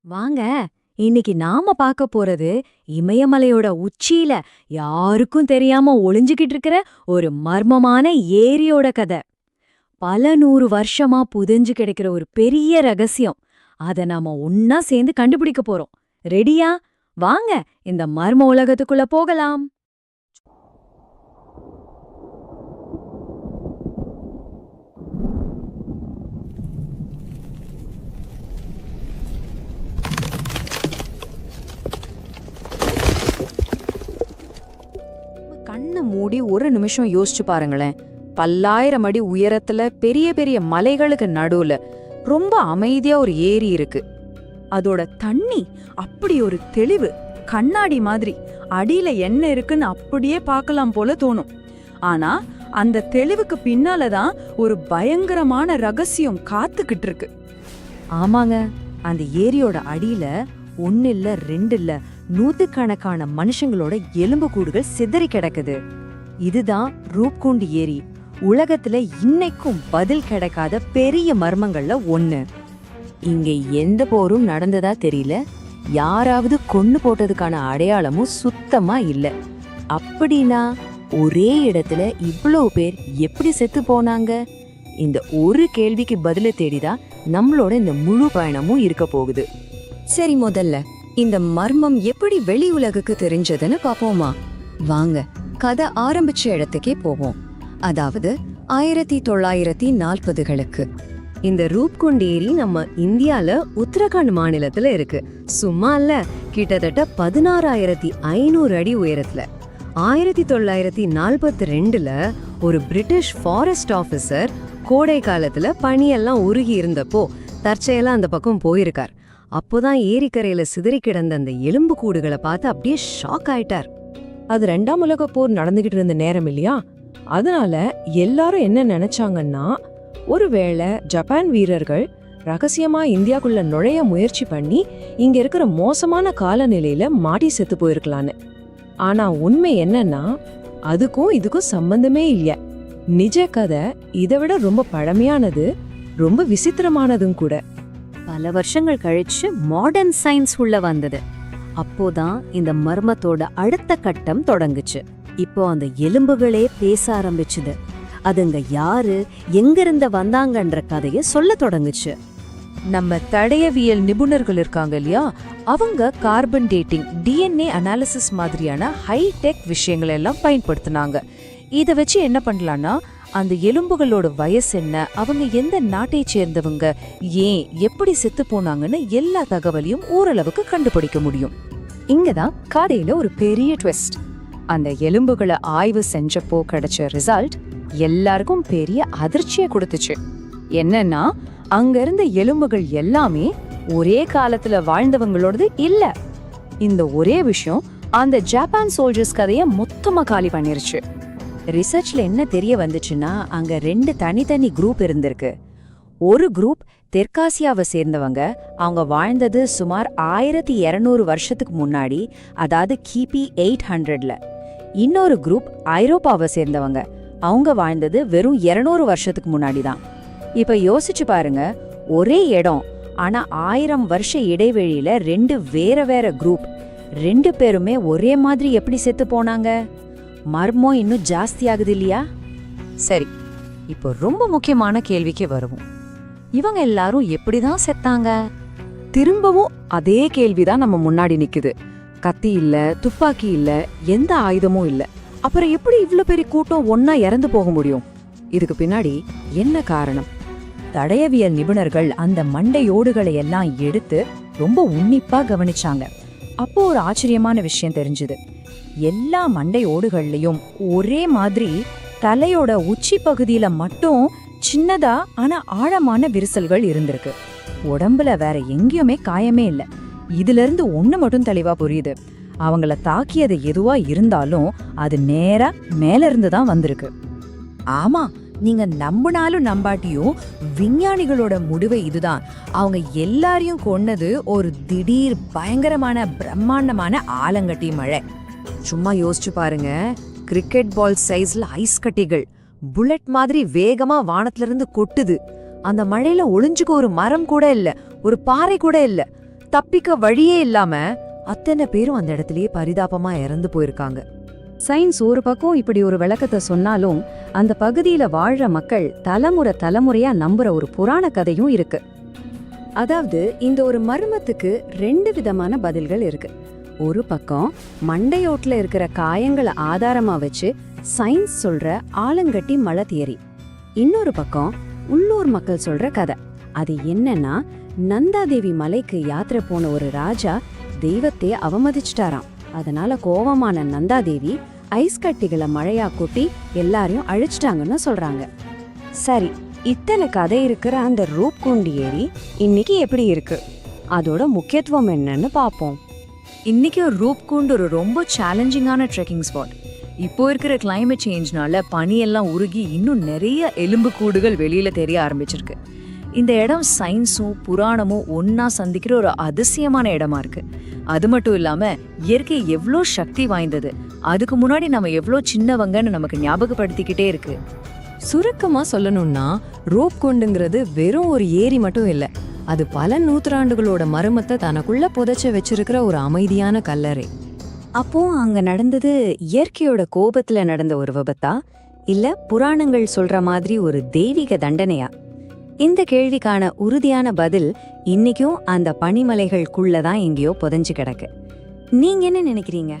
வாங்க, இன்னைக்கு நாம பார்க்க போறது இமயமலையோட உச்சியில யாருக்கும் தெரியாம ஒளிஞ்சுகிட்டு இருக்கிற ஒரு மர்மமான ஏரியோட கதை. பல 100 வருஷமா புதைஞ்சு கிடக்கிற ஒரு பெரிய ரகசியம். அத நாம ஒன்னா சேர்ந்து கண்டுபிடிக்க போறோம். ரெடியா? வாங்க இந்த மர்ம உலகத்துக்குள்ள போகலாம். கண்ணை மூடி ஒரு நிமிஷம் யோசிச்சு பாருங்களேன். பல்லாயிரம் அடி உயரத்துல பெரிய பெரிய மலைகளுக்கு நடுவுல ரொம்ப அமைதியா ஒரு ஏரி இருக்கு. அதோட தண்ணி அப்படி ஒரு தெளிவு, கண்ணாடி மாதிரி. அடியில என்ன இருக்குன்னு அப்படியே பார்க்கலாம் போல தோணும். ஆனா அந்த தெளிவுக்கு பின்னாலதான் ஒரு பயங்கரமான ரகசியம் காத்துக்கிட்டு இருக்கு. ஆமாங்க, அந்த ஏரியோட அடியில 1 இல்ல 2 இல்ல 100கணக்கான மனுஷங்களோட எலும்புக்கூடுகள் சிதறி கிடக்குது. இதுதான் ரூப்குண்ட் ஏரி. உலகத்துல இன்னைக்கும் பதில் கிடைக்காத பெரிய மர்மங்கள்ல ஒண்ணு. இங்க எந்த போரும் நடந்ததா தெரியல, யாராவது கொன்னு போட்டதுக்கான அடையாளமும் சுத்தமா இல்ல. அப்படின்னா ஒரே இடத்துல இவ்வளவு பேர் எப்படி செத்து போனாங்க? இந்த ஒரு கேள்விக்கு பதில தேடிதான் நம்மளோட இந்த முழு பயணமும் இருக்க போகுது. சரி, முதல்ல இந்த மர்மம் எப்படி வெளி உலகுக்கு தெரிஞ்சதுன்னு பாப்போமா? வாங்க கதை ஆரம்பிச்ச இடத்துக்கே போவோம். அதாவது 1940களுக்கு. இந்த ரூப்குண்ட் ஏரி நம்ம இந்தியால உத்தரகாண்ட் மாநிலத்துல இருக்கு. சும்மா இல்ல, கிட்டத்தட்ட 16,500 அடி உயரத்துல. 1942ல ஒரு பிரிட்டிஷ் ஃபாரஸ்ட் ஆபீசர் கோடை காலத்துல பனியெல்லாம் உருகி இருந்தப்போ தற்செயலா அந்த பக்கம் போயிருக்கார். அப்போதான் ஏரிக்கரையில சிதறி கிடந்த அந்த எலும்பு கூடுகளை பார்த்து அப்படியே ஷாக் ஆயிட்டார். அது 2ஆம் உலக போர் நடந்துகிட்டு இருந்த நேரம் இல்லையா? அதனால எல்லாரும் என்ன நினைச்சாங்கன்னா, ஒருவேளை ஜப்பான் வீரர்கள் ரகசியமா இந்தியாக்குள்ள நுழைய முயற்சி பண்ணி இங்க இருக்கிற மோசமான காலநிலையில மாட்டி செத்து போயிருக்கலான்னு. ஆனா உண்மை என்னன்னா, அதுக்கும் இதுக்கும் சம்பந்தமே இல்ல. நிஜ கதை இதை விட ரொம்ப பழமையானது, ரொம்ப விசித்திரமானதும் கூட. பல வருஷங்கள் கழிச்சு மாடர்ன் சயின்ஸ் உள்ள வந்தது. அப்போதான் இந்த மர்மத்தோட அடுத்த கட்டம் தொடங்குச்சு. இப்போ அந்த எலும்புகளே பேச ஆரம்பிச்சுது. அதுங்க யாரு, எங்கிருந்து வந்தாங்கன்ற கதைய சொல்ல தொடங்குச்சு. நம்ம தடயவியல் நிபுணர்கள் இருக்காங்க இல்லையா, அவங்க கார்பன் டேட்டிங், டிஎன்ஏ அனாலிசிஸ் மாதிரியான ஹைடெக் விஷயங்களை எல்லாம் பயன்படுத்தினாங்க. இதை வச்சு என்ன பண்ணலாம்னா, அந்த எலும்புகளோட வயசு என்ன, அவங்க எந்த நாட்டை சேர்ந்தவங்க, ஏன் எப்படி செத்து போனாங்கன்னு எல்லா தகவலையும் ஓரளவுக்கு கண்டுபிடிக்க முடியும். இங்கதான் கதையில ஒரு பெரிய ட்விஸ்ட். அந்த எலும்புகளை ஆய்வு செஞ்சப்போ கிடைச்ச ரிசல்ட் எல்லாருக்கும் பெரிய அதிர்ச்சியை கொடுத்துச்சு. என்னன்னா, அங்க இருந்த எலும்புகள் எல்லாமே ஒரே காலத்துல வாழ்ந்தவங்களோடது இல்ல. இந்த ஒரே விஷயம் அந்த ஜப்பான் சோல்ஜர்ஸ் கதைய மொத்தமா காலி பண்ணிருச்சு. ரிசர்ச்ல என்ன தெரிய வந்துச்சுன்னா, அங்க 2 தனித்தனி குரூப் இருந்திருக்கு. ஒரு குரூப் தெற்காசியாவை சேர்ந்தவங்க, அவங்க வாழ்ந்தது சுமார் 1200 வருஷத்துக்கு முன்னாடி, அதாவது கிபி 800ல. இன்னொரு குரூப் ஐரோப்பாவை சேர்ந்தவங்க, அவங்க வாழ்ந்தது வெறும் 200 வருஷத்துக்கு முன்னாடி தான். இப்ப யோசிச்சு பாருங்க, ஒரே இடம், ஆனா 1000 வருஷ இடைவெளியில 2 வேற வேற குரூப், 2 பேருமே ஒரே மாதிரி எப்படி செத்து போனாங்க? மர்மம் இன்னும் ஜாஸ்தி ஆகுது இல்லையா? சரி, இப்போ ரொம்ப முக்கியமான கேள்விக்கு வருவோம். இவங்க எல்லாரும் எப்படிதான் செத்தாங்க? திரும்பவும் அதே கேள்விதான் நம்ம முன்னாடி நிக்குது. கத்தி இல்ல, துப்பாக்கி இல்ல, எந்த ஆயுதமும் இல்ல. அப்புறம் எப்படி இவ்ளோ பெரிய கூட்டம் ஒன்னா இறந்து போக முடியும்? இதுக்கு பின்னாடி என்ன காரணம்? தடயவியல் நிபுணர்கள் அந்த மண்டையோடுகளை எல்லாம் எடுத்து ரொம்ப உன்னிப்பா கவனிச்சாங்க. அப்போ ஒரு ஆச்சரியமான விஷயம் தெரிஞ்சுது. எல்லா மண்டையோடுகள்லயும் ஒரே மாதிரி தலையோட உச்சி பகுதியில மட்டும் சின்னதா ஆனா ஆழமான விரிசல்கள் இருந்திருக்கு. உடம்புல வேற எங்கேயுமே காயமே இல்ல. இதுல இருந்து ஒண்ணு மட்டும் தெளிவா புரியுது, அவங்கள தாக்கியது எதுவா இருந்தாலும் அது நேரா மேல இருந்து தான் வந்திருக்கு. ஆமா, நீங்க நம்பினாலும் நம்பாட்டியும் விஞ்ஞானிகளோட முடிவு இதுதான். அவங்க எல்லாரையும் கொன்னது ஒரு திடீர் பயங்கரமான பிரம்மாண்டமான ஆலங்கட்டி மழை. சும்மா யோசிச்சு பாருங்க, கிரிக்கெட் பால் சைஸ்ல ஐஸ் கட்டிகள் புல்லட் மாதிரி வேகமா வானத்துல இருந்து கொட்டுது. அந்த மழையில ஒளிஞ்சுக்க ஒரு மரம் கூட இல்ல, ஒரு பாறை கூட இல்ல. தப்பிக்க வழியே இல்லாம அத்தனை பேரும் அந்த இடத்துலயே பரிதாபமா இறந்து போயிருக்காங்க. சயின்ஸ் ஒரு பக்கம் இப்படி ஒரு விளக்கத்தை சொன்னாலும் அந்த பகுதியில வாழ்ற மக்கள் தலைமுறையா நம்புற ஒரு புராண கதையும் இருக்கு. அதாவது இந்த ஒரு மர்மத்துக்கு 2 விதமான பதில்கள் இருக்கு. ஒரு பக்கம் மண்டையோட்ல இருக்கிற காயங்களை ஆதாரமா வச்சு சயின்ஸ் சொல்ற ஆலங்கட்டி மலை தியரி. இன்னொரு பக்கம் உள்ளூர் மக்கள் சொல்ற கதை. அது என்னன்னா, நந்தாதேவி மலைக்கு யாத்திரை போன ஒரு ராஜா தெய்வத்தை அவமதிச்சிட்டாராம். அதனால கோவமான நந்தாதேவி ஐஸ் கட்டிகளை மழையா கொட்டி எல்லாரையும் அழிச்சிட்டாங்கன்னு சொல்றாங்க. சரி, இத்தனை கதை இருக்கிற அந்த ரூப்குண்ட் ஏரி இன்னைக்கு எப்படி இருக்கு, அதோட முக்கியத்துவம் என்னன்னு பாப்போம். இன்னைக்கு ரூப்குண்ட் ஒரு ரொம்ப சேலஞ்சிங்கான ட்ரெக்கிங் ஸ்பாட். இப்போ இருக்கிற கிளைமேட் சேஞ்ச்னால பனியெல்லாம் உருகி இன்னும் நிறைய எலும்பு கூடுகள் வெளியில தெரிய ஆரம்பிச்சிருக்கு. இந்த இடம் சயின்ஸும் புராணமும் ஒன்னா சந்திக்கிற ஒரு அதிசயமான இடமா இருக்கு. அது மட்டும் இல்லாம இயற்கை எவ்வளோ சக்தி வாய்ந்தது, அதுக்கு முன்னாடி நம்ம எவ்வளோ சின்னவங்கன்னு நமக்கு ஞாபகப்படுத்திக்கிட்டே இருக்கு. சுருக்கமா சொல்லணும்னா, ரூப்குண்டுங்கிறது வெறும் ஒரு ஏரி மட்டும் இல்ல, அது பல நூற்றாண்டுகளோட மர்மத்தை தனக்குள்ள புதைச்சு வச்சிருக்கிற ஒரு அமைதியான கல்லறை. அப்போ அங்க நடந்தது இயற்கையோட கோபத்துல நடந்த ஒரு விபத்தா, இல்ல புராணங்கள் சொல்ற மாதிரி ஒரு தெய்வீக தண்டனையா? இந்த கேள்விக்கான உறுதியான பதில் இன்னைக்கும் அந்த பனிமலைகளுக்குள்ளதான் எங்கேயோ புதைஞ்சு கிடக்கு. நீங்க என்ன நினைக்கிறீங்க?